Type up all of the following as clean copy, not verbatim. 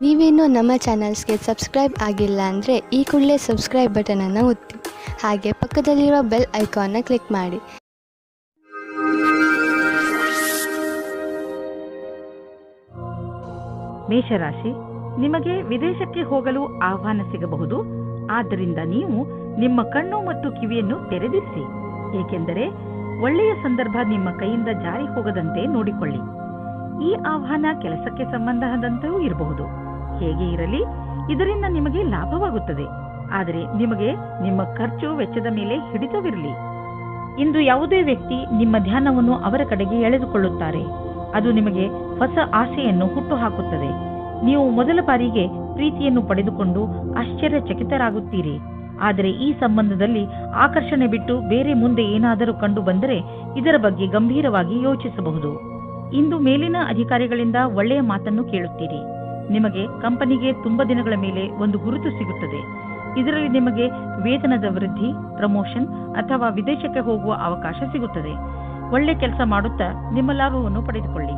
ನೀವೇನೂ ನಮ್ಮ ಚಾನಲ್ಸ್ಗೆ ಸಬ್ಸ್ಕ್ರೈಬ್ ಆಗಿಲ್ಲ ಅಂದರೆ ಈ ಕೂಡಲೇ ಸಬ್ಸ್ಕ್ರೈಬ್ ಬಟನನ್ನು ಒತ್ತಿ, ಹಾಗೆ ಪಕ್ಕದಲ್ಲಿರುವ ಬೆಲ್ ಐಕಾನ್ನ ಕ್ಲಿಕ್ ಮಾಡಿ. ಮೇಷರಾಶಿ, ನಿಮಗೆ ವಿದೇಶಕ್ಕೆ ಹೋಗಲು ಆಹ್ವಾನ ಸಿಗಬಹುದು. ಆದ್ದರಿಂದ ನೀವು ನಿಮ್ಮ ಕಣ್ಣು ಮತ್ತು ಕಿವಿಯನ್ನು ತೆರೆದಿರಿಸಿ, ಏಕೆಂದರೆ ಒಳ್ಳೆಯ ಸಂದರ್ಭ ನಿಮ್ಮ ಕೈಯಿಂದ ಜಾರಿ ಹೋಗದಂತೆ ನೋಡಿಕೊಳ್ಳಿ. ಈ ಆಹ್ವಾನ ಕೆಲಸಕ್ಕೆ ಸಂಬಂಧದಂತೆಯೂ ಇರಬಹುದು. ಹೇಗೆ ಇರಲಿ, ಇದರಿಂದ ನಿಮಗೆ ಲಾಭವಾಗುತ್ತದೆ. ಆದರೆ ನಿಮಗೆ ನಿಮ್ಮ ಖರ್ಚು ವೆಚ್ಚದ ಮೇಲೆ ಹಿಡಿತವಿರಲಿ. ಇಂದು ಯಾವುದೇ ವ್ಯಕ್ತಿ ನಿಮ್ಮ ಧ್ಯಾನವನ್ನು ಅವರ ಕಡೆಗೆ ಎಳೆದುಕೊಳ್ಳುತ್ತಾರೆ. ಅದು ನಿಮಗೆ ಹೊಸ ಆಸೆಯನ್ನು ಹುಟ್ಟುಹಾಕುತ್ತದೆ. ನೀವು ಮೊದಲ ಬಾರಿಗೆ ಪ್ರೀತಿಯನ್ನು ಪಡೆದುಕೊಂಡು ಆಶ್ಚರ್ಯಚಕಿತರಾಗುತ್ತೀರಿ. ಆದರೆ ಈ ಸಂಬಂಧದಲ್ಲಿ ಆಕರ್ಷಣೆ ಬಿಟ್ಟು ಬೇರೆ ಮುಂದೆ ಏನಾದರೂ ಕಂಡು ಬಂದರೆ ಇದರ ಬಗ್ಗೆ ಗಂಭೀರವಾಗಿ ಯೋಚಿಸಬಹುದು. ಇಂದು ಮೇಲಿನ ಅಧಿಕಾರಿಗಳಿಂದ ಒಳ್ಳೆಯ ಮಾತನ್ನು ಕೇಳುತ್ತೀರಿ. ನಿಮಗೆ ಕಂಪನಿಗೆ ತುಂಬಾ ದಿನಗಳ ಮೇಲೆ ಒಂದು ಗುರುತು ಸಿಗುತ್ತದೆ. ಇದರಲ್ಲಿ ನಿಮಗೆ ವೇತನದ ವೃದ್ಧಿ, ಪ್ರಮೋಷನ್ ಅಥವಾ ವಿದೇಶಕ್ಕೆ ಹೋಗುವ ಅವಕಾಶ ಸಿಗುತ್ತದೆ. ಒಳ್ಳೆ ಕೆಲಸ ಮಾಡುತ್ತಾ ನಿಮ್ಮ ಲಾಭವನ್ನು ಪಡೆದುಕೊಳ್ಳಿ.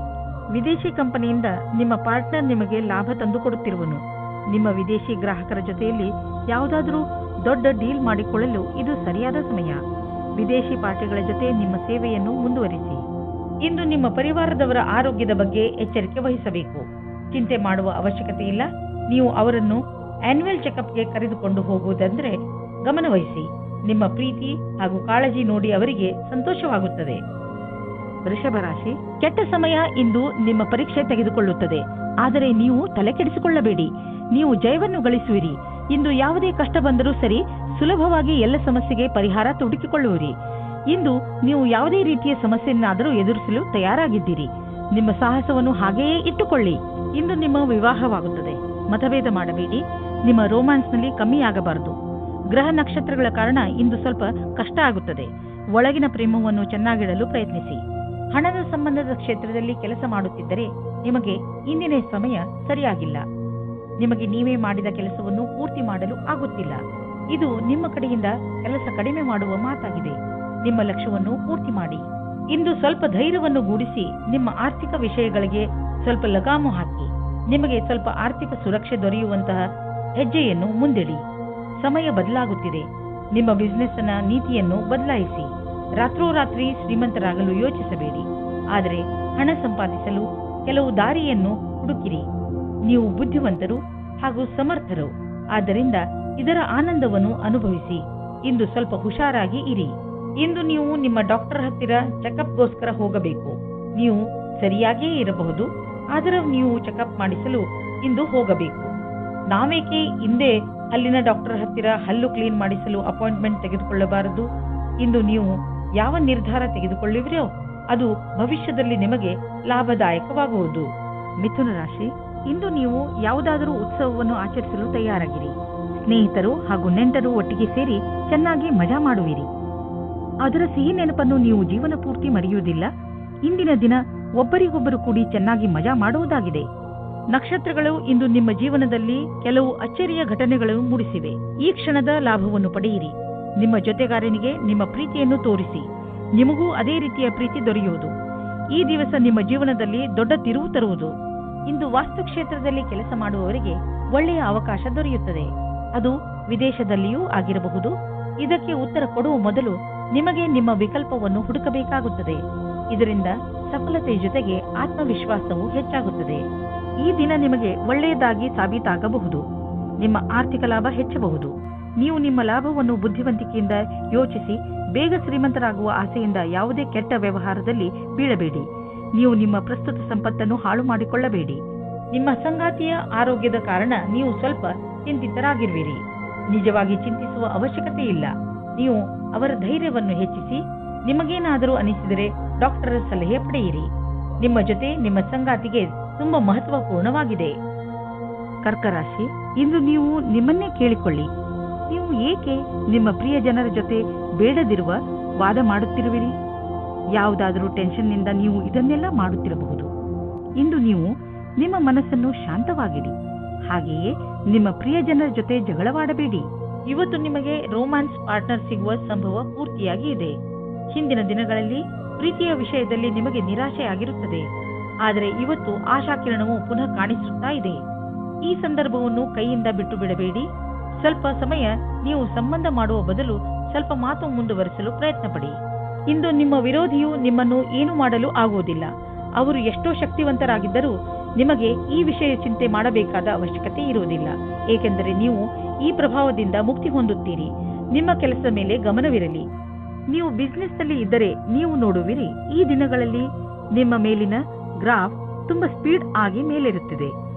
ವಿದೇಶಿ ಕಂಪನಿಯಿಂದ ನಿಮ್ಮ ಪಾರ್ಟ್ನರ್ ನಿಮಗೆ ಲಾಭ ತಂದುಕೊಡುತ್ತಿರುವನು. ನಿಮ್ಮ ವಿದೇಶಿ ಗ್ರಾಹಕರ ಜೊತೆಯಲ್ಲಿ ಯಾವುದಾದರೂ ದೊಡ್ಡ ಡೀಲ್ ಮಾಡಿಕೊಳ್ಳಲು ಇದು ಸರಿಯಾದ ಸಮಯ. ವಿದೇಶಿ ಪಾರ್ಟಿಗಳ ಜೊತೆ ನಿಮ್ಮ ಸೇವೆಯನ್ನು ಮುಂದುವರಿಸಿ. ಇಂದು ನಿಮ್ಮ ಪರಿವಾರದವರ ಆರೋಗ್ಯದ ಬಗ್ಗೆ ಎಚ್ಚರಿಕೆ ವಹಿಸಬೇಕು. ಚಿಂತೆ ಮಾಡುವ ಅವಶ್ಯಕತೆ ಇಲ್ಲ. ನೀವು ಅವರನ್ನು ಆನ್ಯುವಲ್ ಚೆಕಪ್ಗೆ ಕರೆದುಕೊಂಡು ಹೋಗುವುದಂದ್ರೆ ಗಮನವಹಿಸಿ. ನಿಮ್ಮ ಪ್ರೀತಿ ಹಾಗೂ ಕಾಳಜಿ ನೋಡಿ ಅವರಿಗೆ ಸಂತೋಷವಾಗುತ್ತದೆ. ವೃಷಭ ರಾಶಿ, ಕೆಟ್ಟ ಸಮಯ ಇಂದು ನಿಮ್ಮ ಪರೀಕ್ಷೆ ತೆಗೆದುಕೊಳ್ಳುತ್ತದೆ. ಆದರೆ ನೀವು ತಲೆ ಕೆಡಿಸಿಕೊಳ್ಳಬೇಡಿ. ನೀವು ಜಯವನ್ನು ಗಳಿಸುವಿರಿ. ಇಂದು ಯಾವುದೇ ಕಷ್ಟ ಬಂದರೂ ಸರಿ, ಸುಲಭವಾಗಿ ಎಲ್ಲ ಸಮಸ್ಯೆಗೆ ಪರಿಹಾರ ಹುಡುಕಿಕೊಳ್ಳುವಿರಿ. ಇಂದು ನೀವು ಯಾವುದೇ ರೀತಿಯ ಸಮಸ್ಯೆಯನ್ನಾದರೂ ಎದುರಿಸಲು ತಯಾರಾಗಿದ್ದೀರಿ. ನಿಮ್ಮ ಸಾಹಸವನ್ನು ಹಾಗೆಯೇ ಇಟ್ಟುಕೊಳ್ಳಿ. ಇಂದು ನಿಮ್ಮ ವಿವಾಹವಾಗುತ್ತದೆ. ಮತಭೇದ ಮಾಡಬೇಡಿ. ನಿಮ್ಮ ರೋಮ್ಯಾನ್ಸ್ನಲ್ಲಿ ಕಮ್ಮಿಯಾಗಬಾರದು. ಗ್ರಹ ನಕ್ಷತ್ರಗಳ ಕಾರಣ ಇಂದು ಸ್ವಲ್ಪ ಕಷ್ಟ ಆಗುತ್ತದೆ. ಒಳಗಿನ ಪ್ರೇಮವನ್ನು ಚೆನ್ನಾಗಿಡಲು ಪ್ರಯತ್ನಿಸಿ. ಹಣದ ಸಂಬಂಧದ ಕ್ಷೇತ್ರದಲ್ಲಿ ಕೆಲಸ ಮಾಡುತ್ತಿದ್ದರೆ ನಿಮಗೆ ಇಂದಿನ ಸಮಯ ಸರಿಯಾಗಿಲ್ಲ. ನಿಮಗೆ ನೀವೇ ಮಾಡಿದ ಕೆಲಸವನ್ನು ಪೂರ್ತಿ ಮಾಡಲು ಆಗುತ್ತಿಲ್ಲ. ಇದು ನಿಮ್ಮ ಕಡೆಯಿಂದ ಕೆಲಸ ಕಡಿಮೆ ಮಾಡುವ ಮಾತಾಗಿದೆ. ನಿಮ್ಮ ಲಕ್ಷ್ಯವನ್ನು ಪೂರ್ತಿ ಮಾಡಿ. ಇಂದು ಸ್ವಲ್ಪ ಧೈರ್ಯವನ್ನು ಗೂಡಿಸಿ ನಿಮ್ಮ ಆರ್ಥಿಕ ವಿಷಯಗಳಿಗೆ ಸ್ವಲ್ಪ ಲಗಾಮು ಹಾಕಿ. ನಿಮಗೆ ಸ್ವಲ್ಪ ಆರ್ಥಿಕ ಸುರಕ್ಷೆ ದೊರೆಯುವಂತಹ ಹೆಜ್ಜೆಯನ್ನು ಮುಂದಿಡಿ. ಸಮಯ ಬದಲಾಗುತ್ತಿದೆ. ನಿಮ್ಮ ಬಿಸಿನೆಸ್ ನ ನೀತಿಯನ್ನು ಬದಲಾಯಿಸಿ. ರಾತ್ರೋರಾತ್ರಿ ಶ್ರೀಮಂತರಾಗಲು ಯೋಚಿಸಬೇಡಿ. ಆದರೆ ಹಣ ಸಂಪಾದಿಸಲು ಕೆಲವು ದಾರಿಯನ್ನು ಹುಡುಕಿರಿ. ನೀವು ಬುದ್ಧಿವಂತರು ಹಾಗೂ ಸಮರ್ಥರು. ಆದ್ದರಿಂದ ಇದರ ಆನಂದವನ್ನು ಅನುಭವಿಸಿ. ಇಂದು ಸ್ವಲ್ಪ ಹುಷಾರಾಗಿ ಇರಿ. ಇಂದು ನೀವು ನಿಮ್ಮ ಡಾಕ್ಟರ್ ಹತ್ತಿರ ಚೆಕಪ್ಗೋಸ್ಕರ ಹೋಗಬೇಕು. ನೀವು ಸರಿಯಾಗಿಯೇ ಇರಬಹುದು, ಆದರೆ ನೀವು ಚೆಕಪ್ ಮಾಡಿಸಲು ಇಂದು ಹೋಗಬೇಕು. ನಾವೇಕೆ ಹಿಂದೆ ಹಲ್ಲಿನ ಡಾಕ್ಟರ್ ಹತ್ತಿರ ಹಲ್ಲು ಕ್ಲೀನ್ ಮಾಡಿಸಲು ಅಪಾಯಿಂಟ್ಮೆಂಟ್ ತೆಗೆದುಕೊಳ್ಳಬಾರದು? ಇಂದು ನೀವು ಯಾವ ನಿರ್ಧಾರ ತೆಗೆದುಕೊಳ್ಳುವಿರೋ ಅದು ಭವಿಷ್ಯದಲ್ಲಿ ನಿಮಗೆ ಲಾಭದಾಯಕವಾಗುವುದು. ಮಿಥುನ ರಾಶಿ, ಇಂದು ನೀವು ಯಾವುದಾದರೂ ಉತ್ಸವವನ್ನು ಆಚರಿಸಲು ತಯಾರಾಗಿರಿ. ಸ್ನೇಹಿತರು ಹಾಗೂ ನೆಂಟರು ಒಟ್ಟಿಗೆ ಸೇರಿ ಚೆನ್ನಾಗಿ ಮಜಾ ಮಾಡುವಿರಿ. ಅದರ ಸಿಹಿ ನೆನಪನ್ನು ನೀವು ಜೀವನ ಪೂರ್ತಿ ಮರೆಯುವುದಿಲ್ಲ. ಇಂದಿನ ದಿನ ಒಬ್ಬರಿಗೊಬ್ಬರು ಕೂಡಿ ಚೆನ್ನಾಗಿ ಮಜಾ ಮಾಡುವುದಾಗಿದೆ. ನಕ್ಷತ್ರಗಳು ಇಂದು ನಿಮ್ಮ ಜೀವನದಲ್ಲಿ ಕೆಲವು ಅಚ್ಚರಿಯ ಘಟನೆಗಳನ್ನು ಮೂಡಿಸಿವೆ. ಈ ಕ್ಷಣದ ಲಾಭವನ್ನು ಪಡೆಯಿರಿ. ನಿಮ್ಮ ಜೊತೆಗಾರನಿಗೆ ನಿಮ್ಮ ಪ್ರೀತಿಯನ್ನು ತೋರಿಸಿ. ನಿಮಗೂ ಅದೇ ರೀತಿಯ ಪ್ರೀತಿ ದೊರೆಯುವುದು. ಈ ದಿವಸ ನಿಮ್ಮ ಜೀವನದಲ್ಲಿ ದೊಡ್ಡ ತಿರುವು ತರುವುದು. ಇಂದು ವಾಸ್ತುಕ್ಷೇತ್ರದಲ್ಲಿ ಕೆಲಸ ಮಾಡುವವರಿಗೆ ಒಳ್ಳೆಯ ಅವಕಾಶ ದೊರೆಯುತ್ತದೆ. ಅದು ವಿದೇಶದಲ್ಲಿಯೂ ಆಗಿರಬಹುದು. ಇದಕ್ಕೆ ಉತ್ತರ ಕೊಡುವ ಮೊದಲು ನಿಮಗೆ ನಿಮ್ಮ ವಿಕಲ್ಪವನ್ನು ಹುಡುಕಬೇಕಾಗುತ್ತದೆ. ಇದರಿಂದ ಸಫಲತೆ ಜೊತೆಗೆ ಆತ್ಮವಿಶ್ವಾಸವು ಹೆಚ್ಚಾಗುತ್ತದೆ. ಈ ದಿನ ನಿಮಗೆ ಒಳ್ಳೆಯದಾಗಿ ಸಾಬೀತಾಗಬಹುದು. ನಿಮ್ಮ ಆರ್ಥಿಕ ಲಾಭ ಹೆಚ್ಚಬಹುದು. ನೀವು ನಿಮ್ಮ ಲಾಭವನ್ನು ಬುದ್ಧಿವಂತಿಕೆಯಿಂದ ಯೋಚಿಸಿ. ಬೇಗ ಶ್ರೀಮಂತರಾಗುವ ಆಸೆಯಿಂದ ಯಾವುದೇ ಕೆಟ್ಟ ವ್ಯವಹಾರದಲ್ಲಿ ಬೀಳಬೇಡಿ. ನೀವು ನಿಮ್ಮ ಪ್ರಸ್ತುತ ಸಂಪತ್ತನ್ನು ಹಾಳು ಮಾಡಿಕೊಳ್ಳಬೇಡಿ. ನಿಮ್ಮ ಸಂಗಾತಿಯ ಆರೋಗ್ಯದ ಕಾರಣ ನೀವು ಸ್ವಲ್ಪ ಚಿಂತಿತರಾಗಿರುವಿರಿ. ನಿಜವಾಗಿ ಚಿಂತಿಸುವ ಅವಶ್ಯಕತೆ ಇಲ್ಲ. ನೀವು ಅವರ ಧೈರ್ಯವನ್ನು ಹೆಚ್ಚಿಸಿ. ನಿಮಗೇನಾದರೂ ಅನಿಸಿದರೆ ಡಾಕ್ಟರ್ ಸಲಹೆ ಪಡೆಯಿರಿ. ನಿಮ್ಮ ಜೊತೆ ನಿಮ್ಮ ಸಂಗಾತಿಗೆ ತುಂಬಾ ಮಹತ್ವಪೂರ್ಣವಾಗಿದೆ. ಕರ್ಕರಾಶಿ, ಇಂದು ನೀವು ನಿಮ್ಮನ್ನೇ ಕೇಳಿಕೊಳ್ಳಿ. ನೀವು ಏಕೆ ನಿಮ್ಮ ಪ್ರಿಯ ಜನರ ಜೊತೆ ಬೇಡದಿರುವ ವಾದ ಮಾಡುತ್ತಿರುವಿರಿ? ಯಾವುದಾದರೂ ಟೆನ್ಷನ್ನಿಂದ ನೀವು ಇದನ್ನೆಲ್ಲ ಮಾಡುತ್ತಿರಬಹುದು. ಇಂದು ನೀವು ನಿಮ್ಮ ಮನಸ್ಸನ್ನು ಶಾಂತವಾಗಿಡಿ. ಹಾಗೆಯೇ ನಿಮ್ಮ ಪ್ರಿಯ ಜನರ ಜೊತೆ ಜಗಳವಾಡಬೇಡಿ. ಇವತ್ತು ನಿಮಗೆ ರೋಮ್ಯಾನ್ಸ್ ಪಾರ್ಟ್ನರ್ ಸಿಗುವ ಸಂಭವ ಪೂರ್ತಿಯಾಗಿ ಇದೆ. ಹಿಂದಿನ ದಿನಗಳಲ್ಲಿ ಪ್ರೀತಿಯ ವಿಷಯದಲ್ಲಿ ನಿಮಗೆ ನಿರಾಶೆಯಾಗಿರುತ್ತದೆ. ಆದರೆ ಇವತ್ತು ಆಶಾಕಿರಣವು ಪುನಃ ಕಾಣಿಸುತ್ತಾ ಇದೆ. ಈ ಸಂದರ್ಭವನ್ನು ಕೈಯಿಂದ ಬಿಟ್ಟು ಬಿಡಬೇಡಿ. ಸ್ವಲ್ಪ ಸಮಯ ನೀವು ಸಂಬಂಧ ಮಾಡುವ ಬದಲು ಸ್ವಲ್ಪ ಮಾತು ಮುಂದುವರಿಸಲು ಪ್ರಯತ್ನ ಪಡಿ. ಇಂದು ನಿಮ್ಮ ವಿರೋಧಿಯು ನಿಮ್ಮನ್ನು ಏನು ಮಾಡಲು ಆಗುವುದಿಲ್ಲ. ಅವರು ಎಷ್ಟೋ ಶಕ್ತಿವಂತರಾಗಿದ್ದರೂ ನಿಮಗೆ ಈ ವಿಷಯ ಚಿಂತೆ ಮಾಡಬೇಕಾದ ಅವಶ್ಯಕತೆ ಇರುವುದಿಲ್ಲ, ಏಕೆಂದರೆ ನೀವು ಈ ಪ್ರಭಾವದಿಂದ ಮುಕ್ತಿ ಹೊಂದುತ್ತೀರಿ. ನಿಮ್ಮ ಕೆಲಸದ ಮೇಲೆ ಗಮನವಿರಲಿ. ನೀವು ಬಿಸಿನೆಸ್ನಲ್ಲಿ ಇದ್ದರೆ ನೀವು ನೋಡುವಿರಿ, ಈ ದಿನಗಳಲ್ಲಿ ನಿಮ್ಮ ಮೇಲಿನ ಗ್ರಾಫ್ ತುಂಬಾ ಸ್ಪೀಡ್ ಆಗಿ ಮೇಲೇರುತ್ತಿದೆ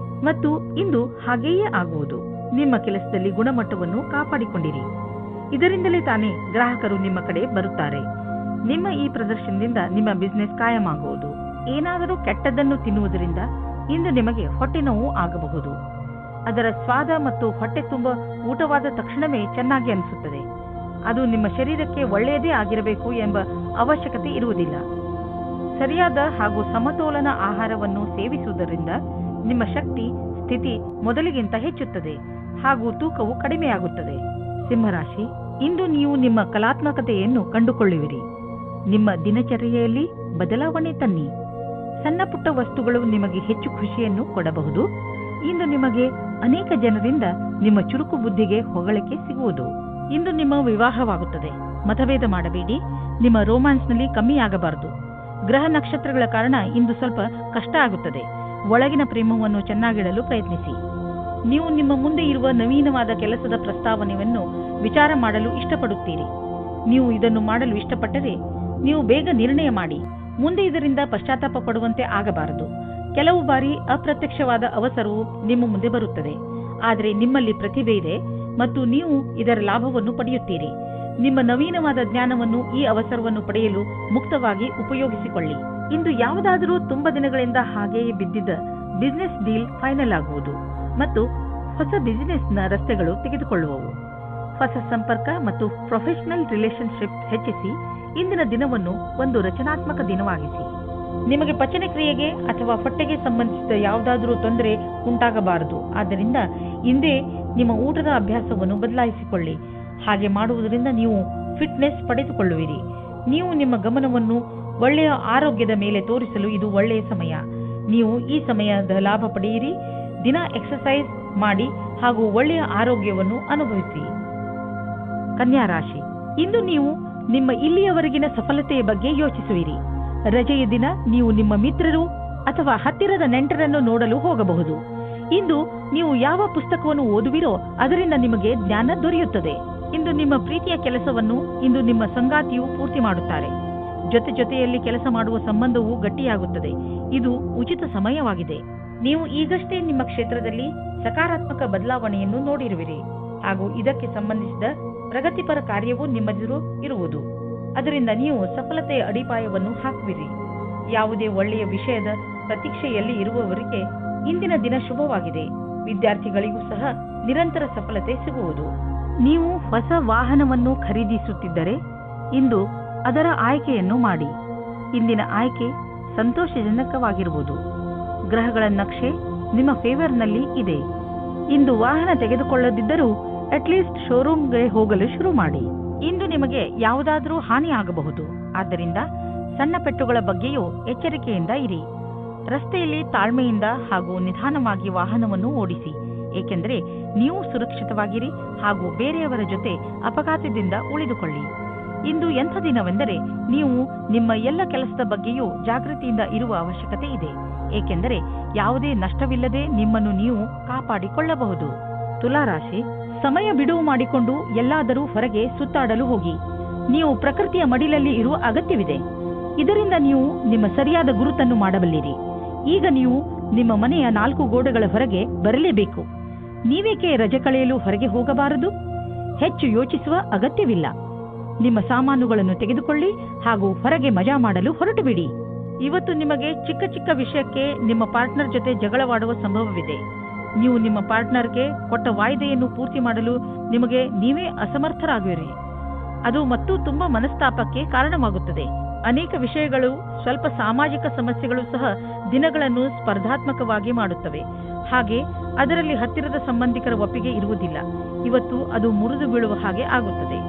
ಮತ್ತು ಇಂದು ಹಾಗೆಯೇ ಆಗುವುದು. ನಿಮ್ಮ ಕೆಲಸದಲ್ಲಿ ಗುಣಮಟ್ಟವನ್ನು ಕಾಪಾಡಿಕೊಂಡಿರಿ. ಇದರಿಂದಲೇ ತಾನೇ ಗ್ರಾಹಕರು ನಿಮ್ಮ ಕಡೆ ಬರುತ್ತಾರೆ. ನಿಮ್ಮ ಈ ಪ್ರದರ್ಶನದಿಂದ ನಿಮ್ಮ ಬಿಸಿನೆಸ್ ಕಾಯಮಾಗುವುದು. ಏನಾದರೂ ಕೆಟ್ಟದ್ದನ್ನು ತಿನ್ನುವುದರಿಂದ ಇಂದು ನಿಮಗೆ ಹೊಟ್ಟೆ ನೋವು ಆಗಬಹುದು. ಅದರ ಸ್ವಾದ ಮತ್ತು ಹೊಟ್ಟೆ ತುಂಬ ಊಟವಾದ ತಕ್ಷಣವೇ ಚೆನ್ನಾಗಿ ಅನಿಸುತ್ತದೆ. ಅದು ನಿಮ್ಮ ಶರೀರಕ್ಕೆ ಒಳ್ಳೆಯದೇ ಆಗಿರಬೇಕು ಎಂಬ ಅವಶ್ಯಕತೆ ಇರುವುದಿಲ್ಲ. ಸರಿಯಾದ ಹಾಗೂ ಸಮತೋಲನ ಆಹಾರವನ್ನು ಸೇವಿಸುವುದರಿಂದ ನಿಮ್ಮ ಶಕ್ತಿ ಸ್ಥಿತಿ ಮೊದಲಿಗಿಂತ ಹೆಚ್ಚುತ್ತದೆ ಹಾಗೂ ತೂಕವು ಕಡಿಮೆಯಾಗುತ್ತದೆ. ಸಿಂಹರಾಶಿ, ಇಂದು ನೀವು ನಿಮ್ಮ ಕಲಾತ್ಮಕತೆಯನ್ನು ಕಂಡುಕೊಳ್ಳುವಿರಿ. ನಿಮ್ಮ ದಿನಚರ್ಯೆಯಲ್ಲಿ ಬದಲಾವಣೆ ತನ್ನಿ. ಸಣ್ಣ ಪುಟ್ಟ ವಸ್ತುಗಳು ನಿಮಗೆ ಹೆಚ್ಚು ಖುಷಿಯನ್ನು ಕೊಡಬಹುದು. ಇಂದು ನಿಮಗೆ ಅನೇಕ ಜನರಿಂದ ನಿಮ್ಮ ಚುರುಕು ಬುದ್ಧಿಗೆ ಹೊಗಳಿಕೆ ಸಿಗುವುದು. ಇಂದು ನಿಮ್ಮ ವಿವಾಹವಾಗುತ್ತದೆ. ಮತಭೇದ ಮಾಡಬೇಡಿ. ನಿಮ್ಮ ರೋಮ್ಯಾನ್ಸ್ನಲ್ಲಿ ಕಮ್ಮಿಯಾಗಬಾರದು. ಗ್ರಹ ನಕ್ಷತ್ರಗಳ ಕಾರಣ ಇಂದು ಸ್ವಲ್ಪ ಕಷ್ಟ ಆಗುತ್ತದೆ. ಒಳಗಿನ ಪ್ರೇಮವನ್ನು ಚೆನ್ನಾಗಿಡಲು ಪ್ರಯತ್ನಿಸಿ. ನೀವು ನಿಮ್ಮ ಮುಂದೆ ಇರುವ ನವೀನವಾದ ಕೆಲಸದ ಪ್ರಸ್ತಾವನೆಯನ್ನು ವಿಚಾರ ಮಾಡಲು ಇಷ್ಟಪಡುತ್ತೀರಿ. ನೀವು ಇದನ್ನು ಮಾಡಲು ಇಷ್ಟಪಟ್ಟರೆ ನೀವು ಬೇಗ ನಿರ್ಣಯ ಮಾಡಿ. ಮುಂದೆ ಇದರಿಂದ ಪಶ್ಚಾತ್ತಾಪ ಪಡುವಂತೆ ಆಗಬಾರದು. ಕೆಲವು ಬಾರಿ ಅಪ್ರತ್ಯಕ್ಷವಾದ ಅವಸರವು ನಿಮ್ಮ ಮುಂದೆ ಬರುತ್ತದೆ, ಆದರೆ ನಿಮ್ಮಲ್ಲಿ ಪ್ರತಿಭೆ ಇದೆ ಮತ್ತು ನೀವು ಇದರ ಲಾಭವನ್ನು ಪಡೆಯುತ್ತೀರಿ. ನಿಮ್ಮ ನವೀನವಾದ ಜ್ಞಾನವನ್ನು ಈ ಅವಸರವನ್ನು ಪಡೆಯಲು ಮುಕ್ತವಾಗಿ ಉಪಯೋಗಿಸಿಕೊಳ್ಳಿ. ಇಂದು ಯಾವುದಾದರೂ ತುಂಬಾ ದಿನಗಳಿಂದ ಹಾಗೆಯೇ ಬಿದ್ದಿದ್ದ ಬಿಸಿನೆಸ್ ಡೀಲ್ ಫೈನಲ್ ಆಗುವುದು ಮತ್ತು ಹೊಸ ಬಿಸಿನೆಸ್ನ ರಸ್ತೆಗಳು ತೆಗೆದುಕೊಳ್ಳುವವು. ಹೊಸ ಸಂಪರ್ಕ ಮತ್ತು ಪ್ರೊಫೆಷನಲ್ ರಿಲೇಶನ್ಶಿಪ್ ಹೆಚ್ಚಿಸಿ. ಇಂದಿನ ದಿನವನ್ನು ಒಂದು ರಚನಾತ್ಮಕ ದಿನವಾಗಿಸಿ. ನಿಮಗೆ ಪಚನ ಕ್ರಿಯೆಗೆ ಅಥವಾ ಹೊಟ್ಟೆಗೆ ಸಂಬಂಧಿಸಿದ ಯಾವುದಾದರೂ ತೊಂದರೆ ಉಂಟಾಗಬಾರದು. ಆದ್ದರಿಂದ ಇಂದೇ ನಿಮ್ಮ ಊಟದ ಅಭ್ಯಾಸವನ್ನು ಬದಲಾಯಿಸಿಕೊಳ್ಳಿ. ಹಾಗೆ ಮಾಡುವುದರಿಂದ ನೀವು ಫಿಟ್ನೆಸ್ ಪಡೆದುಕೊಳ್ಳುವಿರಿ. ನೀವು ನಿಮ್ಮ ಗಮನವನ್ನು ಒಳ್ಳೆಯ ಆರೋಗ್ಯದ ಮೇಲೆ ತೋರಿಸಲು ಇದು ಒಳ್ಳೆಯ ಸಮಯ. ನೀವು ಈ ಸಮಯದ ಲಾಭ ಪಡೆಯಿರಿ. ದಿನ ಎಕ್ಸರ್ಸೈಸ್ ಮಾಡಿ ಹಾಗೂ ಒಳ್ಳೆಯ ಆರೋಗ್ಯವನ್ನು ಅನುಭವಿಸಿ. ಕನ್ಯಾ ರಾಶಿ, ಇಂದು ನೀವು ನಿಮ್ಮ ಇಲ್ಲಿಯವರೆಗಿನ ಸಫಲತೆಯ ಬಗ್ಗೆ ಯೋಚಿಸುವಿರಿ. ರಜೆಯ ದಿನ ನೀವು ನಿಮ್ಮ ಮಿತ್ರರು ಅಥವಾ ಹತ್ತಿರದ ನೆಂಟರನ್ನು ನೋಡಲು ಹೋಗಬಹುದು. ಇಂದು ನೀವು ಯಾವ ಪುಸ್ತಕವನ್ನು ಓದುವಿರೋ ಅದರಿಂದ ನಿಮಗೆ ಜ್ಞಾನ ದೊರೆಯುತ್ತದೆ. ಇಂದು ನಿಮ್ಮ ಪ್ರೀತಿಯ ಕೆಲಸವನ್ನು ಇಂದು ನಿಮ್ಮ ಸಂಗಾತಿಯು ಪೂರ್ತಿ ಮಾಡುತ್ತಾರೆ. ಜೊತೆಯಲ್ಲಿ ಕೆಲಸ ಮಾಡುವ ಸಂಬಂಧವು ಗಟ್ಟಿಯಾಗುತ್ತದೆ. ಇದು ಉಚಿತ ಸಮಯವಾಗಿದೆ. ನೀವು ಈಗಷ್ಟೇ ನಿಮ್ಮ ಕ್ಷೇತ್ರದಲ್ಲಿ ಸಕಾರಾತ್ಮಕ ಬದಲಾವಣೆಯನ್ನು ನೋಡಿರುವಿರಿ ಹಾಗೂ ಇದಕ್ಕೆ ಸಂಬಂಧಿಸಿದ ಪ್ರಗತಿಪರ ಕಾರ್ಯವೂ ನಿಮ್ಮೆದುರು ಇರುವುದು. ಅದರಿಂದ ನೀವು ಸಫಲತೆಯ ಅಡಿಪಾಯವನ್ನು ಹಾಕುವಿರಿ. ಯಾವುದೇ ಒಳ್ಳೆಯ ವಿಷಯದ ಪ್ರತೀಕ್ಷೆಯಲ್ಲಿ ಇರುವವರಿಗೆ ಇಂದಿನ ದಿನ ಶುಭವಾಗಿದೆ. ವಿದ್ಯಾರ್ಥಿಗಳಿಗೂ ಸಹ ನಿರಂತರ ಸಫಲತೆ ಸಿಗುವುದು. ನೀವು ಹೊಸ ವಾಹನವನ್ನು ಖರೀದಿಸುತ್ತಿದ್ದರೆ ಇಂದು ಅದರ ಆಯ್ಕೆಯನ್ನು ಮಾಡಿ. ಇಂದಿನ ಆಯ್ಕೆ ಸಂತೋಷಜನಕವಾಗಿರುವುದು. ಗ್ರಹಗಳ ನಕ್ಷೆ ನಿಮ್ಮ ಫೇವರ್ನಲ್ಲಿ ಇದೆ. ಇಂದು ವಾಹನ ತೆಗೆದುಕೊಳ್ಳದಿದ್ದರೂ ಅಟ್ಲೀಸ್ಟ್ ಶೋರೂಮ್ಗೆ ಹೋಗಲು ಶುರು ಮಾಡಿ. ಇಂದು ನಿಮಗೆ ಯಾವುದಾದರೂ ಹಾನಿ ಆಗಬಹುದು. ಆದ್ದರಿಂದ ಸಣ್ಣ ಪೆಟ್ಟುಗಳ ಬಗ್ಗೆಯೂ ಎಚ್ಚರಿಕೆಯಿಂದ ಇರಿ. ರಸ್ತೆಯಲ್ಲಿ ತಾಳ್ಮೆಯಿಂದ ಹಾಗೂ ನಿಧಾನವಾಗಿ ವಾಹನವನ್ನು ಓಡಿಸಿ, ಏಕೆಂದರೆ ನೀವು ಸುರಕ್ಷಿತವಾಗಿರಿ ಹಾಗೂ ಬೇರೆಯವರ ಜೊತೆ ಅಪಘಾತದಿಂದ ಉಳಿದುಕೊಳ್ಳಿ. ಇಂದು ಎಂಥ ದಿನವೆಂದರೆ ನೀವು ನಿಮ್ಮ ಎಲ್ಲ ಕೆಲಸದ ಬಗ್ಗೆಯೂ ಜಾಗೃತಿಯಿಂದ ಇರುವ ಅವಶ್ಯಕತೆ ಇದೆ, ಏಕೆಂದರೆ ಯಾವುದೇ ನಷ್ಟವಿಲ್ಲದೆ ನಿಮ್ಮನ್ನು ನೀವು ಕಾಪಾಡಿಕೊಳ್ಳಬಹುದು. ತುಲಾರಾಶಿ, ಸಮಯ ಬಿಡುವು ಮಾಡಿಕೊಂಡು ಎಲ್ಲಾದರೂ ಹೊರಗೆ ಸುತ್ತಾಡಲು ಹೋಗಿ. ನೀವು ಪ್ರಕೃತಿಯ ಮಡಿಲಲ್ಲಿ ಇರುವ ಅಗತ್ಯವಿದೆ. ಇದರಿಂದ ನೀವು ನಿಮ್ಮ ಸರಿಯಾದ ಗುರುತನ್ನು ಮಾಡಬಲ್ಲಿರಿ. ಈಗ ನೀವು ನಿಮ್ಮ ಮನೆಯ 4 ಗೋಡೆಗಳ ಹೊರಗೆ ಬರಲೇಬೇಕು. ನೀವೇಕೆ ರಜೆ ಕಳೆಯಲು ಹೊರಗೆ ಹೋಗಬಾರದು? ಹೆಚ್ಚು ಯೋಚಿಸುವ ಅಗತ್ಯವಿಲ್ಲ. ನಿಮ್ಮ ಸಾಮಾನುಗಳನ್ನು ತೆಗೆದುಕೊಳ್ಳಿ ಹಾಗೂ ಹೊರಗೆ ಮಜಾ ಮಾಡಲು ಹೊರಟು ಬಿಡಿ. ಇವತ್ತು ನಿಮಗೆ ಚಿಕ್ಕ ಚಿಕ್ಕ ವಿಷಯಕ್ಕೆ ನಿಮ್ಮ ಪಾರ್ಟ್ನರ್ ಜೊತೆ ಜಗಳವಾಡುವ ಸಂಭವವಿದೆ. ನೀವು ನಿಮ್ಮ ಪಾರ್ಟ್ನರ್ಗೆ ಕೊಟ್ಟ ವಾಯ್ದೆಯನ್ನು ಪೂರ್ತಿ ಮಾಡಲು ನಿಮಗೆ ನೀವೇ ಅಸಮರ್ಥರಾಗುವಿರಿ. ಅದು ಮತ್ತು ತುಂಬಾ ಮನಸ್ತಾಪಕ್ಕೆ ಕಾರಣವಾಗುತ್ತದೆ. ಅನೇಕ ವಿಷಯಗಳು, ಸ್ವಲ್ಪ ಸಾಮಾಜಿಕ ಸಮಸ್ಯೆಗಳು ಸಹ ದಿನಗಳನ್ನು ಸ್ಪರ್ಧಾತ್ಮಕವಾಗಿ ಮಾಡುತ್ತವೆ. ಹಾಗೆ ಅದರಲ್ಲಿ ಹತ್ತಿರದ ಸಂಬಂಧಿಕರ ಒಪ್ಪಿಗೆ ಇರುವುದಿಲ್ಲ. ಇವತ್ತು ಅದು ಮುರಿದು ಬೀಳುವ ಹಾಗೆ ಆಗುತ್ತದೆ.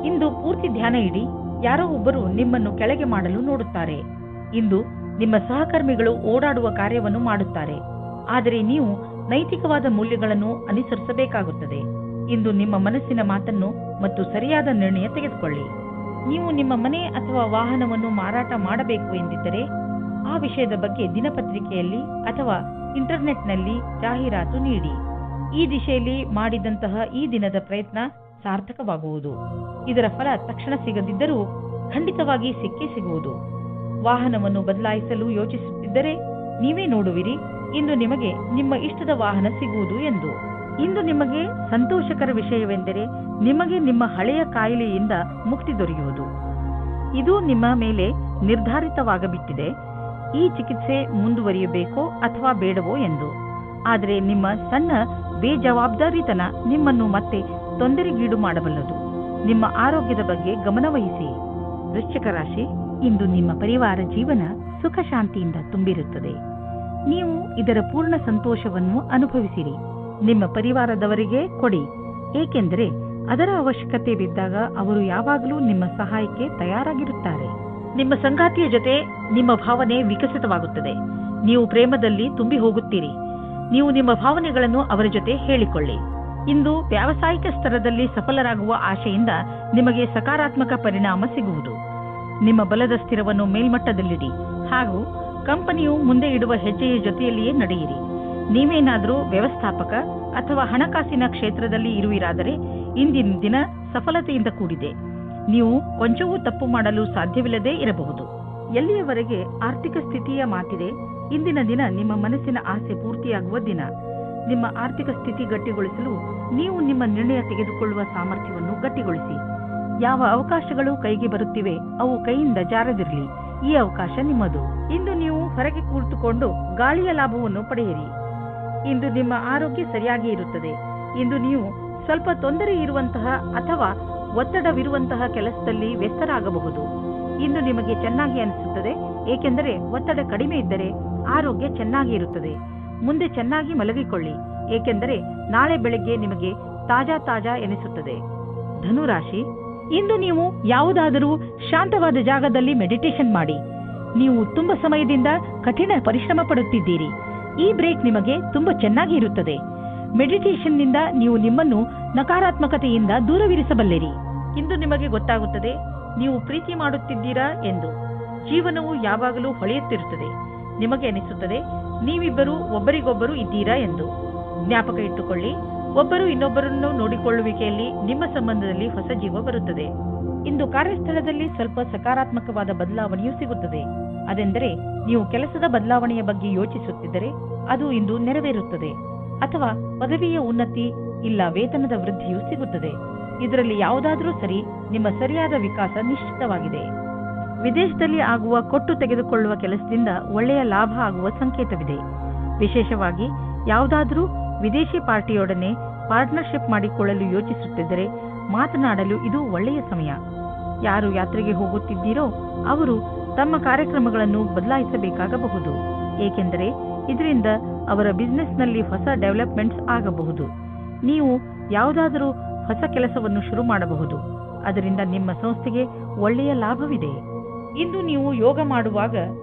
ಇಂದು ಪೂರ್ತಿ ಧ್ಯಾನ ಇಡಿ. ಯಾರೋ ಒಬ್ಬರು ನಿಮ್ಮನ್ನು ಕೆಳಗೆ ಮಾಡಲು ನೋಡುತ್ತಾರೆ. ಇಂದು ನಿಮ್ಮ ಸಹಕರ್ಮಿಗಳು ಓಡಾಡುವ ಕಾರ್ಯವನ್ನು ಮಾಡುತ್ತಾರೆ. ಆದರೆ ನೀವು ನೈತಿಕವಾದ ಮೌಲ್ಯಗಳನ್ನು ಅನುಸರಿಸಬೇಕಾಗುತ್ತದೆ. ಇಂದು ನಿಮ್ಮ ಮನಸ್ಸಿನ ಮಾತನ್ನು ಮತ್ತು ಸರಿಯಾದ ನಿರ್ಣಯ ತೆಗೆದುಕೊಳ್ಳಿ. ನೀವು ನಿಮ್ಮ ಮನೆ ಅಥವಾ ವಾಹನವನ್ನು ಮಾರಾಟ ಮಾಡಬೇಕು ಎಂದಿದ್ದರೆ ಆ ವಿಷಯದ ಬಗ್ಗೆ ದಿನಪತ್ರಿಕೆಯಲ್ಲಿ ಅಥವಾ ಇಂಟರ್ನೆಟ್ನಲ್ಲಿ ಜಾಹೀರಾತು ನೀಡಿ. ಈ ದಿಶೆಯಲ್ಲಿ ಮಾಡಿದಂತಹ ಈ ದಿನದ ಪ್ರಯತ್ನ ಸಾರ್ಥಕವಾಗುವುದು. ಇದರ ಫಲ ತಕ್ಷಣ ಸಿಗದಿದ್ದರೂ ಖಂಡಿತವಾಗಿ ಸಿಕ್ಕೇ ಸಿಗುವುದು. ವಾಹನವನ್ನು ಬದಲಾಯಿಸಲು ಯೋಚಿಸುತ್ತಿದ್ದರೆ ನೀವೇ ನೋಡುವಿರಿ ಇಂದು ನಿಮಗೆ ನಿಮ್ಮ ಇಷ್ಟದ ವಾಹನ ಸಿಗುವುದು ಎಂದು. ಇಂದು ನಿಮಗೆ ಸಂತೋಷಕರ ವಿಷಯವೆಂದರೆ ನಿಮಗೆ ನಿಮ್ಮ ಹಳೆಯ ಕಾಯಿಲೆಯಿಂದ ಮುಕ್ತಿ ದೊರೆಯುವುದು. ಇದು ನಿಮ್ಮ ಮೇಲೆ ನಿರ್ಧಾರಿತವಾಗಬಿಟ್ಟಿದೆ. ಈ ಚಿಕಿತ್ಸೆ ಮುಂದುವರಿಯಬೇಕೋ ಅಥವಾ ಬೇಡವೋ ಎಂದು. ಆದರೆ ನಿಮ್ಮ ಸಣ್ಣ ಬೇಜವಾಬ್ದಾರಿತನ ನಿಮ್ಮನ್ನು ಮತ್ತೆ ತೊಂದರೆಗೀಡು ಮಾಡಬಲ್ಲದು. ನಿಮ್ಮ ಆರೋಗ್ಯದ ಬಗ್ಗೆ ಗಮನವಹಿಸಿ. ವೃಶ್ಚಿಕ ರಾಶಿ, ಇಂದು ನಿಮ್ಮ ಪರಿವಾರ ಜೀವನ ಸುಖ ಶಾಂತಿಯಿಂದ ತುಂಬಿರುತ್ತದೆ. ನೀವು ಇದರ ಪೂರ್ಣ ಸಂತೋಷವನ್ನು ಅನುಭವಿಸಿರಿ. ನಿಮ್ಮ ಪರಿವಾರದವರಿಗೆ ಕೊಡಿ, ಏಕೆಂದರೆ ಅದರ ಅವಶ್ಯಕತೆ ಬಿದ್ದಾಗ ಅವರು ಯಾವಾಗಲೂ ನಿಮ್ಮ ಸಹಾಯಕ್ಕೆ ತಯಾರಾಗಿರುತ್ತಾರೆ. ನಿಮ್ಮ ಸಂಗಾತಿಯ ಜೊತೆ ನಿಮ್ಮ ಭಾವನೆ ವಿಕಸಿತವಾಗುತ್ತದೆ. ನೀವು ಪ್ರೇಮದಲ್ಲಿ ತುಂಬಿ ಹೋಗುತ್ತೀರಿ. ನೀವು ನಿಮ್ಮ ಭಾವನೆಗಳನ್ನು ಅವರ ಜೊತೆ ಹೇಳಿಕೊಳ್ಳಿ. ಇಂದು ವ್ಯಾವಸಾಯಿಕ ಸ್ತರದಲ್ಲಿ ಸಫಲರಾಗುವ ಆಶೆಯಿಂದ ನಿಮಗೆ ಸಕಾರಾತ್ಮಕ ಪರಿಣಾಮ ಸಿಗುವುದು. ನಿಮ್ಮ ಬಲದ ಸ್ಥಿರವನ್ನು ಮೇಲ್ಮಟ್ಟದಲ್ಲಿಡಿ ಹಾಗೂ ಕಂಪನಿಯು ಮುಂದೆ ಇಡುವ ಹೆಜ್ಜೆಯ ಜೊತೆಯಲ್ಲಿಯೇ ನಡೆಯಿರಿ. ನೀವೇನಾದರೂ ವ್ಯವಸ್ಥಾಪಕ ಅಥವಾ ಹಣಕಾಸಿನ ಕ್ಷೇತ್ರದಲ್ಲಿ ಇರುವಿರಾದರೆ ಇಂದಿನ ದಿನ ಸಫಲತೆಯಿಂದ ಕೂಡಿದೆ. ನೀವು ಕೊಂಚವೂ ತಪ್ಪು ಮಾಡಲು ಸಾಧ್ಯವಿಲ್ಲದೆ ಇರಬಹುದು. ಎಲ್ಲಿಯವರೆಗೆ ಆರ್ಥಿಕ ಸ್ಥಿತಿಯ ಮಾತಿದೆ, ಇಂದಿನ ದಿನ ನಿಮ್ಮ ಮನಸ್ಸಿನ ಆಸೆ ಪೂರ್ತಿಯಾಗುವ ದಿನ. ನಿಮ್ಮ ಆರ್ಥಿಕ ಸ್ಥಿತಿ ಗಟ್ಟಿಗೊಳಿಸಲು ನೀವು ನಿಮ್ಮ ನಿರ್ಣಯ ತೆಗೆದುಕೊಳ್ಳುವ ಸಾಮರ್ಥ್ಯವನ್ನು ಗಟ್ಟಿಗೊಳಿಸಿ. ಯಾವ ಅವಕಾಶಗಳು ಕೈಗೆ ಬರುತ್ತಿವೆ ಅವು ಕೈಯಿಂದ ಜಾರದಿರಲಿ. ಈ ಅವಕಾಶ ನಿಮ್ಮದು. ಇಂದು ನೀವು ಹೊರಗೆ ಕುಳಿತುಕೊಂಡು ಗಾಳಿಯ ಲಾಭವನ್ನು ಪಡೆಯಿರಿ. ಇಂದು ನಿಮ್ಮ ಆರೋಗ್ಯ ಸರಿಯಾಗಿ ಇರುತ್ತದೆ. ಇಂದು ನೀವು ಸ್ವಲ್ಪ ತೊಂದರೆ ಇರುವಂತಹ ಅಥವಾ ಒತ್ತಡವಿರುವಂತಹ ಕೆಲಸದಲ್ಲಿ ವ್ಯಸ್ತರಾಗಬಹುದು. ಇಂದು ನಿಮಗೆ ಚೆನ್ನಾಗಿ ಅನಿಸುತ್ತದೆ, ಏಕೆಂದರೆ ಒತ್ತಡ ಕಡಿಮೆ ಇದ್ದರೆ ಆರೋಗ್ಯ ಚೆನ್ನಾಗಿ ಇರುತ್ತದೆ. ಮುಂದೆ ಚೆನ್ನಾಗಿ ಮಲಗಿಕೊಳ್ಳಿ, ಏಕೆಂದರೆ ನಾಳೆ ಬೆಳಗ್ಗೆ ನಿಮಗೆ ತಾಜಾ ಎನಿಸುತ್ತದೆ. ಧನುರಾಶಿ, ಇಂದು ನೀವು ಯಾವುದಾದರೂ ಶಾಂತವಾದ ಜಾಗದಲ್ಲಿ ಮೆಡಿಟೇಷನ್ ಮಾಡಿ. ನೀವು ತುಂಬಾ ಸಮಯದಿಂದ ಕಠಿಣ ಪರಿಶ್ರಮ ಪಡುತ್ತಿದ್ದೀರಿ. ಈ ಬ್ರೇಕ್ ನಿಮಗೆ ತುಂಬಾ ಚೆನ್ನಾಗಿ ಇರುತ್ತದೆ. ಮೆಡಿಟೇಷನ್ನಿಂದ ನೀವು ನಿಮ್ಮನ್ನು ನಕಾರಾತ್ಮಕತೆಯಿಂದ ದೂರವಿರಿಸಬಲ್ಲಿರಿ. ಇಂದು ನಿಮಗೆ ಗೊತ್ತಾಗುತ್ತದೆ ನೀವು ಪ್ರೀತಿ ಮಾಡುತ್ತಿದ್ದೀರಾ ಎಂದು. ಜೀವನವು ಯಾವಾಗಲೂ ಹೊಳೆಯುತ್ತಿರುತ್ತದೆ. ನಿಮಗೆ ಅನಿಸುತ್ತದೆ ನೀವಿಬ್ಬರು ಒಬ್ಬರಿಗೊಬ್ಬರು ಇದ್ದೀರಾ ಎಂದು. ಜ್ಞಾಪಕ ಇಟ್ಟುಕೊಳ್ಳಿ, ಒಬ್ಬರು ಇನ್ನೊಬ್ಬರನ್ನು ನೋಡಿಕೊಳ್ಳುವಿಕೆಯಲ್ಲಿ ನಿಮ್ಮ ಸಂಬಂಧದಲ್ಲಿ ಹೊಸ ಜೀವ ಬರುತ್ತದೆ. ಇಂದು ಕಾರ್ಯಸ್ಥಳದಲ್ಲಿ ಸ್ವಲ್ಪ ಸಕಾರಾತ್ಮಕವಾದ ಬದಲಾವಣೆಯೂ ಸಿಗುತ್ತದೆ. ಅದೆಂದರೆ ನೀವು ಕೆಲಸದ ಬದಲಾವಣೆಯ ಬಗ್ಗೆ ಯೋಚಿಸುತ್ತಿದ್ದರೆ ಅದು ಇಂದು ನೆರವೇರುತ್ತದೆ. ಅಥವಾ ಪದವಿಯ ಉನ್ನತಿ ಇಲ್ಲ ವೇತನದ ವೃದ್ಧಿಯೂ ಸಿಗುತ್ತದೆ. ಇದರಲ್ಲಿ ಯಾವುದಾದರೂ ಸರಿ, ನಿಮ್ಮ ಸರಿಯಾದ ವಿಕಾಸ ನಿಶ್ಚಿತವಾಗಿದೆ. ವಿದೇಶದಲ್ಲಿ ಆಗುವ ಕೊಟ್ಟು ತೆಗೆದುಕೊಳ್ಳುವ ಕೆಲಸದಿಂದ ಒಳ್ಳೆಯ ಲಾಭ ಆಗುವ ಸಂಕೇತವಿದೆ. ವಿಶೇಷವಾಗಿ ಯಾವುದಾದರೂ ವಿದೇಶಿ ಪಾರ್ಟಿಯೊಡನೆ ಪಾರ್ಟ್ನರ್ಶಿಪ್ ಮಾಡಿಕೊಳ್ಳಲು ಯೋಚಿಸುತ್ತಿದ್ದರೆ ಮಾತನಾಡಲು ಇದು ಒಳ್ಳೆಯ ಸಮಯ. ಯಾರು ಯಾತ್ರೆಗೆ ಹೋಗುತ್ತಿದ್ದೀರೋ ಅವರು ತಮ್ಮ ಕಾರ್ಯಕ್ರಮಗಳನ್ನು ಬದಲಾಯಿಸಬೇಕಾಗಬಹುದು, ಏಕೆಂದರೆ ಇದರಿಂದ ಅವರ ಬಿಸಿನೆಸ್ನಲ್ಲಿ ಹೊಸ ಡೆವಲಪ್ಮೆಂಟ್ಸ್ ಆಗಬಹುದು. ನೀವು ಯಾವುದಾದರೂ ಹೊಸ ಕೆಲಸವನ್ನು ಶುರು ಮಾಡಬಹುದು. ಅದರಿಂದ ನಿಮ್ಮ ಸಂಸ್ಥೆಗೆ ಒಳ್ಳೆಯ ಲಾಭವಿದೆ. ಇಂದು ನೀವು ಯೋಗ ಮಾಡುವಾಗ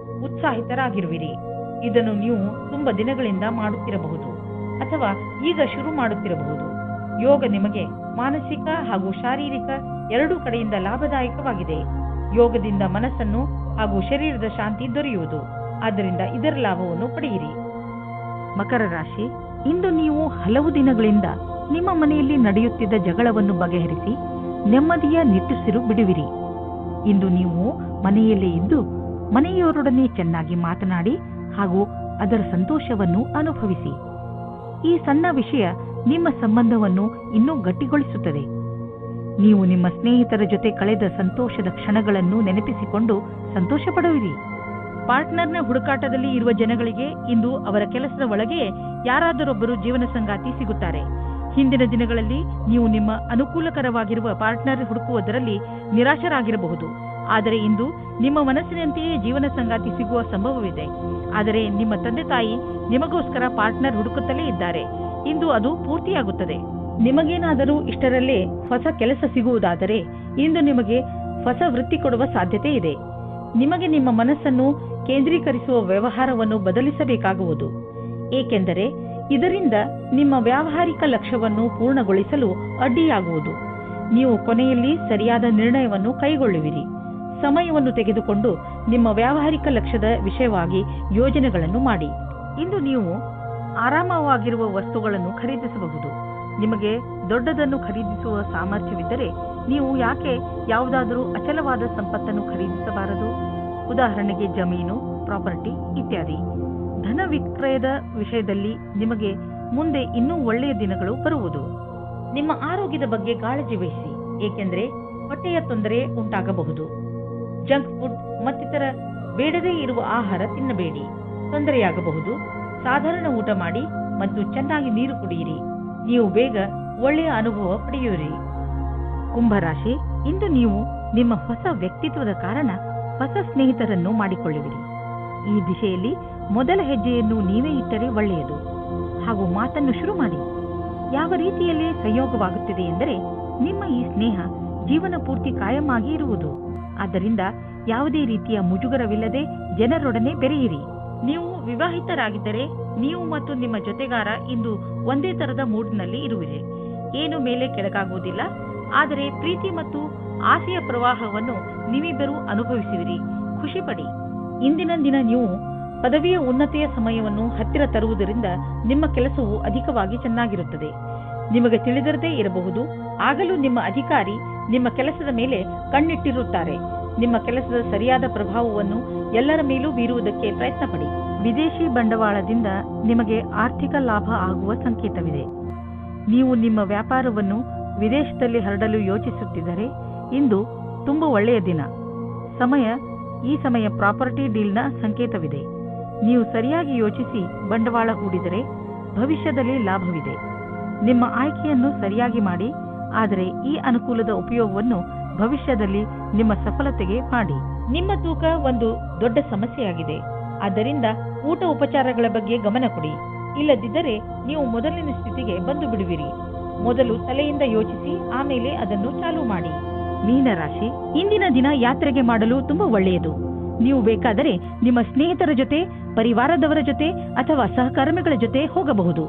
ಉತ್ಸಾಹಿತರಾಗಿರುವಿರಿ. ಇದನ್ನು ನೀವು ತುಂಬಾ ದಿನಗಳಿಂದ ಮಾಡುತ್ತಿರಬಹುದು ಅಥವಾ ಈಗ ಶುರು ಮಾಡುತ್ತಿರಬಹುದು. ಯೋಗ ನಿಮಗೆ ಮಾನಸಿಕ ಹಾಗೂ ಶಾರೀರಿಕ ಎರಡೂ ಕಡೆಯಿಂದ ಲಾಭದಾಯಕವಾಗಿದೆ. ಯೋಗದಿಂದ ಮನಸ್ಸನ್ನು ಹಾಗೂ ಶರೀರದ ಶಾಂತಿ ದೊರೆಯುವುದು. ಆದ್ದರಿಂದ ಇದರ ಲಾಭವನ್ನು ಪಡೆಯಿರಿ. ಮಕರ ರಾಶಿ, ಇಂದು ನೀವು ಹಲವು ದಿನಗಳಿಂದ ನಿಮ್ಮ ಮನೆಯಲ್ಲಿ ನಡೆಯುತ್ತಿದ್ದ ಜಗಳವನ್ನು ಬಗೆಹರಿಸಿ ನೆಮ್ಮದಿಯ ನಿಟ್ಟುಸಿರು ಬಿಡುವಿರಿ. ಇಂದು ನೀವು ಮನೆಯಲ್ಲೇ ಇದ್ದು ಮನೆಯವರೊಡನೆ ಚೆನ್ನಾಗಿ ಮಾತನಾಡಿ ಹಾಗೂ ಅದರ ಸಂತೋಷವನ್ನು ಅನುಭವಿಸಿ. ಈ ಸಣ್ಣ ವಿಷಯ ನಿಮ್ಮ ಸಂಬಂಧವನ್ನು ಇನ್ನೂ ಗಟ್ಟಿಗೊಳಿಸುತ್ತದೆ. ನೀವು ನಿಮ್ಮ ಸ್ನೇಹಿತರ ಜೊತೆ ಕಳೆದ ಸಂತೋಷದ ಕ್ಷಣಗಳನ್ನು ನೆನಪಿಸಿಕೊಂಡು ಸಂತೋಷ ಪಡುವಿರಿ. ಪಾರ್ಟ್ನರ್ನ ಹುಡುಕಾಟದಲ್ಲಿ ಇರುವ ಜನಗಳಿಗೆ ಇಂದು ಅವರ ಕೆಲಸದ ಒಳಗೆ ಯಾರಾದರೊಬ್ಬರು ಜೀವನ ಸಂಗಾತಿ ಸಿಗುತ್ತಾರೆ. ಹಿಂದಿನ ದಿನಗಳಲ್ಲಿ ನೀವು ನಿಮ್ಮ ಅನುಕೂಲಕರವಾಗಿರುವ ಪಾರ್ಟ್ನರ್ ಹುಡುಕುವುದರಲ್ಲಿ ನಿರಾಶರಾಗಿರಬಹುದು. ಆದರೆ ಇಂದು ನಿಮ್ಮ ಮನಸ್ಸಿನಂತೆಯೇ ಜೀವನ ಸಂಗಾತಿ ಸಿಗುವ ಸಂಭವವಿದೆ. ಆದರೆ ನಿಮ್ಮ ತಂದೆ ತಾಯಿ ನಿಮಗೋಸ್ಕರ ಪಾರ್ಟ್ನರ್ ಹುಡುಕುತ್ತಲೇ ಇದ್ದಾರೆ. ಇಂದು ಅದು ಪೂರ್ತಿಯಾಗುತ್ತದೆ. ನಿಮಗೇನಾದರೂ ಇಷ್ಟರಲ್ಲೇ ಹೊಸ ಕೆಲಸ ಸಿಗುವುದಾದರೆ ಇಂದು ನಿಮಗೆ ಹೊಸ ವೃತ್ತಿ ಕೊಡುವ ಸಾಧ್ಯತೆ ಇದೆ. ನಿಮಗೆ ನಿಮ್ಮ ಮನಸ್ಸನ್ನು ಕೇಂದ್ರೀಕರಿಸುವ ವ್ಯವಹಾರವನ್ನು ಬದಲಿಸಬೇಕಾಗುವುದು. ಏಕೆಂದರೆ ಇದರಿಂದ ನಿಮ್ಮ ವ್ಯಾವಹಾರಿಕ ಲಕ್ಷ್ಯವನ್ನು ಪೂರ್ಣಗೊಳಿಸಲು ಅಡ್ಡಿಯಾಗುವುದು. ನೀವು ಕೊನೆಯಲ್ಲಿ ಸರಿಯಾದ ನಿರ್ಣಯವನ್ನು ಕೈಗೊಳ್ಳುವಿರಿ. ಸಮಯವನ್ನು ತೆಗೆದುಕೊಂಡು ನಿಮ್ಮ ವ್ಯಾವಹಾರಿಕ ಲಕ್ಷ್ಯದ ವಿಷಯವಾಗಿ ಯೋಜನೆಗಳನ್ನು ಮಾಡಿ. ಇಂದು ನೀವು ಆರಾಮವಾಗಿರುವ ವಸ್ತುಗಳನ್ನು ಖರೀದಿಸಬಹುದು. ನಿಮಗೆ ದೊಡ್ಡದನ್ನು ಖರೀದಿಸುವ ಸಾಮರ್ಥ್ಯವಿದ್ದರೆ ನೀವು ಯಾಕೆ ಯಾವುದಾದರೂ ಅಚಲವಾದ ಸಂಪತ್ತನ್ನು ಖರೀದಿಸಬಾರದು? ಉದಾಹರಣೆಗೆ ಜಮೀನು, ಪ್ರಾಪರ್ಟಿ ಇತ್ಯಾದಿ. ಧನ ವಿಕ್ರಯದ ವಿಷಯದಲ್ಲಿ ನಿಮಗೆ ಮುಂದೆ ಇನ್ನೂ ಒಳ್ಳೆಯ ದಿನಗಳು ಬರುವುದು. ನಿಮ್ಮ ಆರೋಗ್ಯದ ಬಗ್ಗೆ ಕಾಳಜಿ ವಹಿಸಿ, ಏಕೆಂದರೆ ಹೊಟ್ಟೆಯ ತೊಂದರೆ ಉಂಟಾಗಬಹುದು. ಜಂಕ್ ಫುಡ್ ಮತ್ತಿತರ ಬೇಡದೇ ಇರುವ ಆಹಾರ ತಿನ್ನಬೇಡಿ, ತೊಂದರೆಯಾಗಬಹುದು. ಸಾಧಾರಣ ಊಟ ಮಾಡಿ ಮತ್ತು ಚೆನ್ನಾಗಿ ನೀರು ಕುಡಿಯಿರಿ. ನೀವು ಬೇಗ ಒಳ್ಳೆಯ ಅನುಭವ ಪಡೆಯುವಿರಿ. ಕುಂಭರಾಶಿ, ಇಂದು ನೀವು ನಿಮ್ಮ ಹೊಸ ವ್ಯಕ್ತಿತ್ವದ ಕಾರಣ ಹೊಸ ಸ್ನೇಹಿತರನ್ನು ಮಾಡಿಕೊಳ್ಳುವಿರಿ. ಈ ದಿಶೆಯಲ್ಲಿ ಮೊದಲ ಹೆಜ್ಜೆಯನ್ನು ನೀವೇ ಇಟ್ಟರೆ ಒಳ್ಳೆಯದು. ಹಾಗೂ ಮಾತನ್ನು ಶುರು ಮಾಡಿ. ಯಾವ ರೀತಿಯಲ್ಲಿ ಸಂಯೋಗವಾಗುತ್ತಿದೆ ಎಂದರೆ ನಿಮ್ಮ ಈ ಸ್ನೇಹ ಜೀವನ ಪೂರ್ತಿ ಕಾಯಮಾಗಿ ಇರುವುದು. ಆದ್ದರಿಂದ ಯಾವುದೇ ರೀತಿಯ ಮುಜುಗರವಿಲ್ಲದೆ ಜನರೊಡನೆ ಬೆರೆಯಿರಿ. ನೀವು ವಿವಾಹಿತರಾಗಿದ್ದರೆ ನೀವು ಮತ್ತು ನಿಮ್ಮ ಜೊತೆಗಾರ ಇಂದು ಒಂದೇ ತರದ ಮೂಡ್ನಲ್ಲಿ ಇರುವಿರಿ. ಏನು ಮೇಲೆ ಕೆಳಗಾಗುವುದಿಲ್ಲ, ಆದರೆ ಪ್ರೀತಿ ಮತ್ತು ಆಸೆಯ ಪ್ರವಾಹವನ್ನು ನೀವಿಬ್ಬರೂ ಅನುಭವಿಸುವಿರಿ. ಖುಷಿಪಡಿ. ಇಂದಿನ ದಿನ ನೀವು ಪದವಿಯ ಉನ್ನತಿಯ ಸಮಯವನ್ನು ಹತ್ತಿರ ತರುವುದರಿಂದ ನಿಮ್ಮ ಕೆಲಸವು ಅಧಿಕವಾಗಿ ಚೆನ್ನಾಗಿರುತ್ತದೆ. ನಿಮಗೆ ತಿಳಿದಿರದೇ ಇರಬಹುದು, ಆಗಲೂ ನಿಮ್ಮ ಅಧಿಕಾರಿ ನಿಮ್ಮ ಕೆಲಸದ ಮೇಲೆ ಕಣ್ಣಿಟ್ಟಿರುತ್ತಾರೆ. ನಿಮ್ಮ ಕೆಲಸದ ಸರಿಯಾದ ಪ್ರಭಾವವನ್ನು ಎಲ್ಲರ ಮೇಲೂ ಬೀರುವುದಕ್ಕೆ ಪ್ರಯತ್ನ ಪಡಿ. ವಿದೇಶಿ ಬಂಡವಾಳದಿಂದ ನಿಮಗೆ ಆರ್ಥಿಕ ಲಾಭ ಆಗುವ ಸಂಕೇತವಿದೆ. ನೀವು ನಿಮ್ಮ ವ್ಯಾಪಾರವನ್ನು ವಿದೇಶದಲ್ಲಿ ಹರಡಲು ಯೋಚಿಸುತ್ತಿದ್ದರೆ ಇಂದು ತುಂಬಾ ಒಳ್ಳೆಯ ದಿನ. ಈ ಸಮಯ ಪ್ರಾಪರ್ಟಿ ಡೀಲ್ನ ಸಂಕೇತವಿದೆ. ನೀವು ಸರಿಯಾಗಿ ಯೋಚಿಸಿ ಬಂಡವಾಳ ಹೂಡಿದರೆ ಭವಿಷ್ಯದಲ್ಲಿ ಲಾಭವಿದೆ. ನಿಮ್ಮ ಆಯ್ಕೆಯನ್ನು ಸರಿಯಾಗಿ ಮಾಡಿ, ಆದರೆ ಈ ಅನುಕೂಲದ ಉಪಯೋಗವನ್ನು ಭವಿಷ್ಯದಲ್ಲಿ ನಿಮ್ಮ ಸಫಲತೆಗೆ ಮಾಡಿ. ನಿಮ್ಮ ತೂಕ ಒಂದು ದೊಡ್ಡ ಸಮಸ್ಯೆಯಾಗಿದೆ. ಆದ್ದರಿಂದ ಊಟ ಉಪಚಾರಗಳ ಬಗ್ಗೆ ಗಮನ ಕೊಡಿ. ಇಲ್ಲದಿದ್ದರೆ ನೀವು ಮೊದಲಿನ ಸ್ಥಿತಿಗೆ ಬಂದು ಬಿಡುವಿರಿ. ಮೊದಲು ತಲೆಯಿಂದ ಯೋಚಿಸಿ, ಆಮೇಲೆ ಅದನ್ನು ಚಾಲೂ ಮಾಡಿ. ಮೀನರಾಶಿ, ಇಂದಿನ ದಿನ ಯಾತ್ರೆಗೆ ಮಾಡಲು ತುಂಬಾ ಒಳ್ಳೆಯದು. ನೀವು ಬೇಕಾದರೆ ನಿಮ್ಮ ಸ್ನೇಹಿತರ ಜೊತೆ, ಪರಿವಾರದವರ ಜೊತೆ ಅಥವಾ ಸಹಕರ್ಮಿಗಳ ಜೊತೆ ಹೋಗಬಹುದು.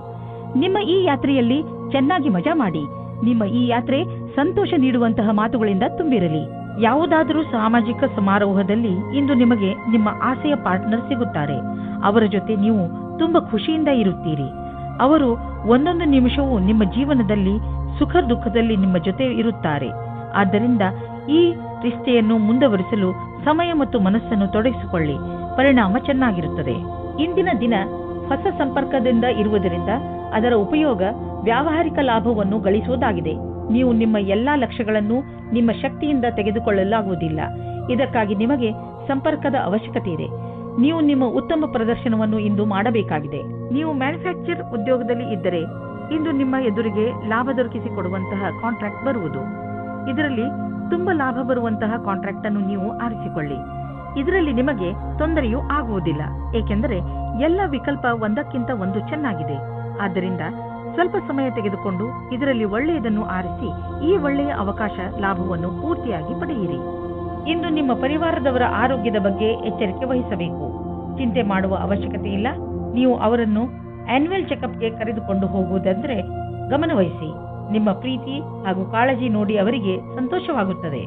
ನಿಮ್ಮ ಈ ಯಾತ್ರೆಯಲ್ಲಿ ಚೆನ್ನಾಗಿ ಮಜಾ ಮಾಡಿ. ನಿಮ್ಮ ಈ ಯಾತ್ರೆ ಸಂತೋಷ ನೀಡುವಂತಹ ಮಾತುಗಳಿಂದ ತುಂಬಿರಲಿ. ಯಾವುದಾದರೂ ಸಾಮಾಜಿಕ ಸಮಾರೋಹದಲ್ಲಿ ಇಂದು ನಿಮಗೆ ನಿಮ್ಮ ಆಸೆಯ ಪಾರ್ಟ್ನರ್ ಸಿಗುತ್ತಾರೆ. ಅವರ ಜೊತೆ ನೀವು ತುಂಬಾ ಖುಷಿಯಿಂದ ಇರುತ್ತೀರಿ. ಅವರು ಒಂದೊಂದು ನಿಮಿಷವೂ ನಿಮ್ಮ ಜೀವನದಲ್ಲಿ ಸುಖ ದುಃಖದಲ್ಲಿ ನಿಮ್ಮ ಜೊತೆ ಇರುತ್ತಾರೆ. ಆದ್ದರಿಂದ ಈ ರಿಶ್ತೆಯನ್ನು ಮುಂದುವರಿಸಲು ಸಮಯ ಮತ್ತು ಮನಸ್ಸನ್ನು ತೊಡಗಿಸಿಕೊಳ್ಳಿ. ಪರಿಣಾಮ ಚೆನ್ನಾಗಿರುತ್ತದೆ. ಇಂದಿನ ದಿನ ಹೊಸ ಸಂಪರ್ಕದಿಂದ ಇರುವುದರಿಂದ ಅದರ ಉಪಯೋಗ ವ್ಯಾವಹಾರಿಕ ಲಾಭವನ್ನು ಗಳಿಸುವುದಾಗಿದೆ. ನೀವು ನಿಮ್ಮ ಎಲ್ಲಾ ಲಕ್ಷ್ಯಗಳನ್ನು ನಿಮ್ಮ ಶಕ್ತಿಯಿಂದ ತೆಗೆದುಕೊಳ್ಳಲಾಗುವುದಿಲ್ಲ. ಇದಕ್ಕಾಗಿ ನಿಮಗೆ ಸಂಪರ್ಕದ ಅವಶ್ಯಕತೆ ಇದೆ. ನೀವು ನಿಮ್ಮ ಉತ್ತಮ ಪ್ರದರ್ಶನವನ್ನು ಇಂದು ಮಾಡಬೇಕಾಗಿದೆ. ನೀವು ಮ್ಯಾನುಫ್ಯಾಕ್ಚರ್ ಉದ್ಯೋಗದಲ್ಲಿ ಇದ್ದರೆ ಇಂದು ನಿಮ್ಮ ಎದುರಿಗೆ ಲಾಭ ದೊರಕಿಸಿಕೊಡುವಂತಹ ಕಾಂಟ್ರಾಕ್ಟ್ ಬರುವುದು. ಇದರಲ್ಲಿ ತುಂಬಾ ಲಾಭ ಬರುವಂತಹ ಕಾಂಟ್ರಾಕ್ಟ್ ಅನ್ನು ನೀವು ಆರಿಸಿಕೊಳ್ಳಿ. ಇದರಲ್ಲಿ ನಿಮಗೆ ತೊಂದರೆಯೂ ಆಗುವುದಿಲ್ಲ, ಏಕೆಂದರೆ ಎಲ್ಲ ವಿಕಲ್ಪ ಒಂದಕ್ಕಿಂತ ಒಂದು ಚೆನ್ನಾಗಿದೆ. ಆದ್ದರಿಂದ ಸ್ವಲ್ಪ ಸಮಯ ತೆಗೆದುಕೊಂಡು ಇದರಲ್ಲಿ ಒಳ್ಳೆಯದನ್ನು ಆರಿಸಿ ಈ ಒಳ್ಳೆಯ ಅವಕಾಶ ಲಾಭವನ್ನು ಪೂರ್ತಿಯಾಗಿ ಪಡೆಯಿರಿ. ಇಂದು ನಿಮ್ಮ ಪರಿವಾರದವರ ಆರೋಗ್ಯದ ಬಗ್ಗೆ ಎಚ್ಚರಿಕೆ ವಹಿಸಬೇಕು. ಚಿಂತೆ ಮಾಡುವ ಅವಶ್ಯಕತೆ ಇಲ್ಲ. ನೀವು ಅವರನ್ನು ಆನ್ಯುವಲ್ ಚೆಕಪ್ಗೆ ಕರೆದುಕೊಂಡು ಹೋಗುವುದಂದ್ರೆ ಗಮನವಹಿಸಿ. ನಿಮ್ಮ ಪ್ರೀತಿ ಹಾಗೂ ಕಾಳಜಿ ನೋಡಿ ಅವರಿಗೆ ಸಂತೋಷವಾಗುತ್ತದೆ.